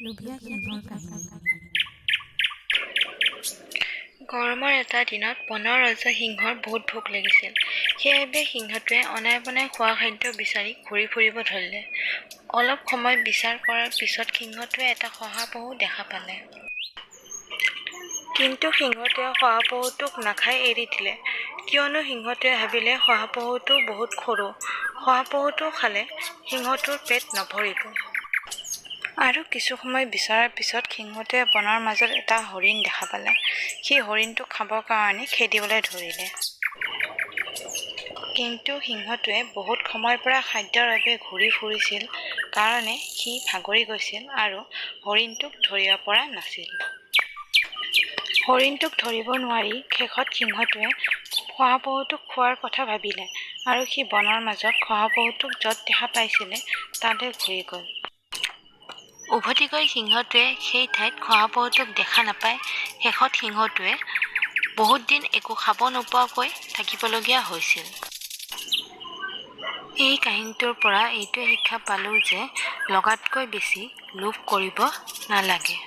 লোভীয়া সিংহৰ কাহিনী। গৰমৰ এটা দিনত বনৰ ৰজা সিংহৰ বহুত ভোক লাগিছিল। সেইবাবে সিংহটোৱে অনাই বনাই খোৱা খাদ্য বিচাৰি ঘূৰি ফুৰিব ধৰিলে। অলপ সময় বিচাৰ কৰাৰ পিছত সিংহটোৱে এটা শহাপহু দেখা পালে। কিন্তু সিংহটোৱে শহাপহুটোক নাখাই এৰি দিলে, কিয়নো সিংহটোৱে ভাবিলে শহাপহুটো বহুত সৰু, শহাপহুটো খালে সিংহটোৰ পেট নভৰিব। আৰু কিছু সময় বিচৰাৰ পিছত সিংহটোৱে বনৰ মাজত এটা হৰিণ দেখা পালে। সি হৰিণটোক খাবৰ কাৰণে খেদিবলৈ ধৰিলে। কিন্তু সিংহটোৱে বহুত সময়ৰ পৰা খাদ্যৰ বাবে ঘূৰি ফুৰিছিল কাৰণে সি ভাগৰি গৈছিল আৰু হৰিণটোক ধৰিব পৰা নাছিল। হৰিণটোক ধৰিব নোৱাৰি শেষত সিংহটোৱে শহাপহুটোক খোৱাৰ কথা ভাবিলে আৰু সি বনৰ মাজত শহাপহুটোক য'ত দেখা পাইছিলে তালৈ ঘূৰি গ'ল। উভতি গৈ সিংহটোৱে সেই ঠাইত শহাপহুটোক দেখা নাপায়। শেষত সিংহটোৱে বহুত দিন একো খাব নোপোৱাকৈ থাকিবলগীয়া হৈছিল। এই কাহিনীটোৰ পৰা এইটোৱে শিক্ষা পালো যে লগাতকৈ বেছি লোভ কৰিব নালাগে।